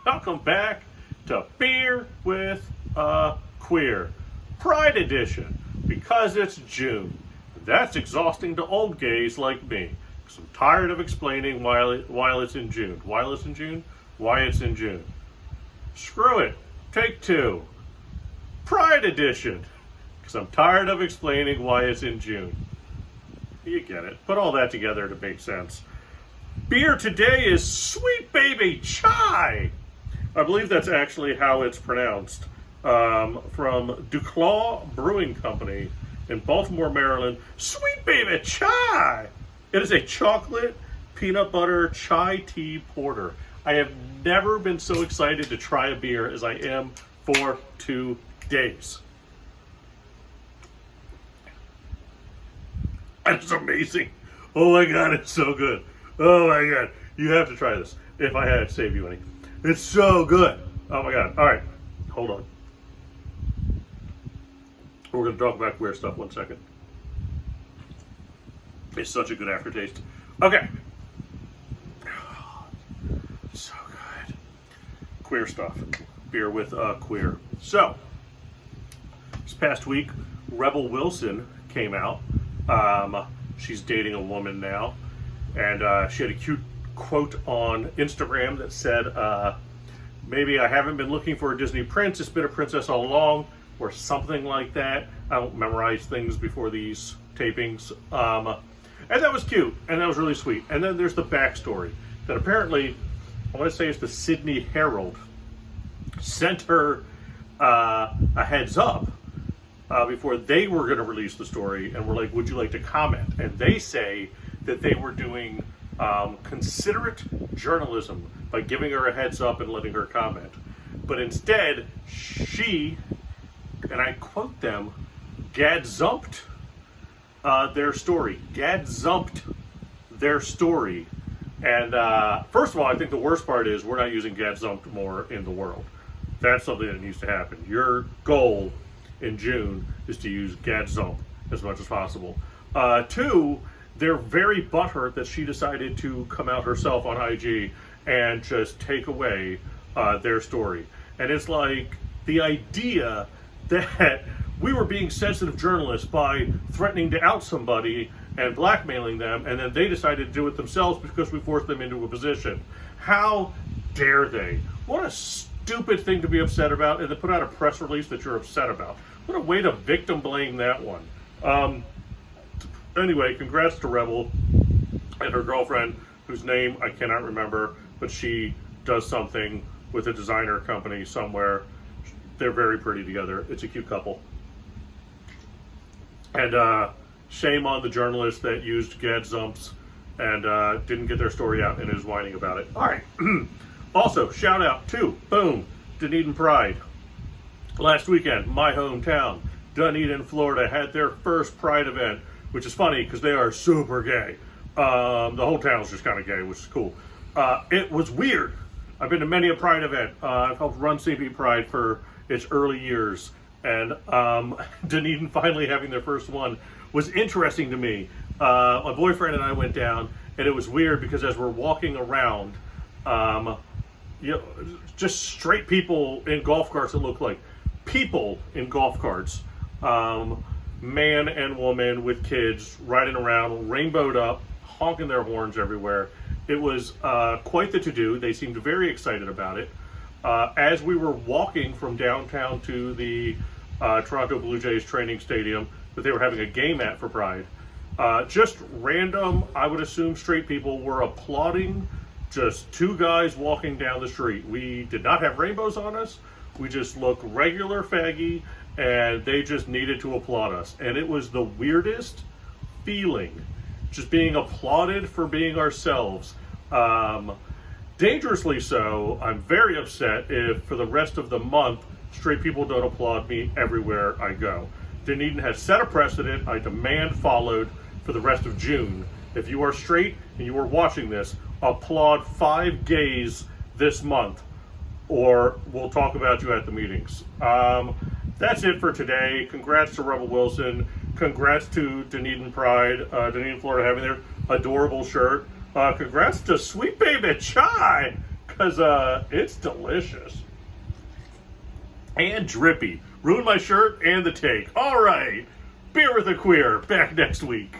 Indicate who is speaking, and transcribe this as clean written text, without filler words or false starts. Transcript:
Speaker 1: Welcome back to Beer with a Queer Pride Edition, because it's June. That's exhausting to old gays like me, because I'm tired of explaining why it's in June. Why it's in June. Screw it. Take two. Pride Edition, because I'm tired of explaining why it's in June. You get it. Put all that together to make sense. Beer today is Sweet Baby Chai. I believe that's actually how it's pronounced. From Duclaw Brewing Company in Baltimore, Maryland. Sweet Baby Chai! It is a chocolate peanut butter chai tea porter. I have never been so excited to try a beer as I am for todays. It's amazing. Oh my god, it's so good. Oh my god, you have to try this. If I had to save you any. It's so good. Oh my god. All right, hold on. We're going to talk about queer stuff 1 second. It's such a good aftertaste. Okay. So good. Queer stuff. Beer with queer. So, this past week, Rebel Wilson came out. She's dating a woman now. And she had a cute quote on Instagram that said, maybe I haven't been looking for a Disney prince, it's been a princess all along, or something like that. I don't memorize things before these tapings. And that was cute, and that was really sweet. And then there's the backstory, that apparently, I want to say it's the Sydney Herald, sent her a heads up before they were going to release the story, and were like, would you like to comment? And they say that they were doing considerate journalism by giving her a heads up and letting her comment. But instead, she, and I quote them, gadzumped their story. Gadzumped their story. And first of all, I think the worst part is we're not using gadzumped more in the world. That's something that needs to happen. Your goal in June is to use gadzump as much as possible. Two, they're very butthurt that she decided to come out herself on IG and just take away their story. And it's like the idea that we were being sensitive journalists by threatening to out somebody and blackmailing them, and then they decided to do it themselves because we forced them into a position. How dare they? What a stupid thing to be upset about, and to put out a press release that you're upset about. What a way to victim blame that one. Anyway, congrats to Rebel and her girlfriend, whose name I cannot remember, but she does something with a designer company somewhere. They're very pretty together. It's a cute couple. And shame on the journalist that used gadzumps and didn't get their story out and is whining about it. All right. Also, shout out to, boom, Dunedin Pride. Last weekend, my hometown, Dunedin, Florida, had their first Pride event, which is funny because they are super gay. The whole town's just kind of gay, which is cool. It was weird. I've been to many a Pride event. I've helped run CB Pride for its early years. And Dunedin finally having their first one was interesting to me. My boyfriend and I went down, and it was weird because as we're walking around, just straight people in golf carts that look like people in golf carts. Man and woman with kids riding around, rainbowed up, honking their horns everywhere. It was quite the to-do. They seemed very excited about it. As we were walking from downtown to the Toronto Blue Jays training stadium that they were having a game at for Pride, just random, I would assume straight people were applauding just two guys walking down the street. We did not have rainbows on us. We just looked regular faggy, and they just needed to applaud us. And it was the weirdest feeling, just being applauded for being ourselves. Dangerously so. I'm very upset if for the rest of the month, straight people don't applaud me everywhere I go. Dunedin has set a precedent I demand followed for the rest of June. If you are straight and you are watching this, applaud 5 gays this month, or we'll talk about you at the meetings. That's it for today. Congrats to Rebel Wilson. Congrats to Dunedin Pride, Dunedin, Florida, having their adorable shirt. Congrats to Sweet Baby Chai, because it's delicious. And Drippy. Ruined my shirt and the take. All right. Beer with a Queer. Back next week.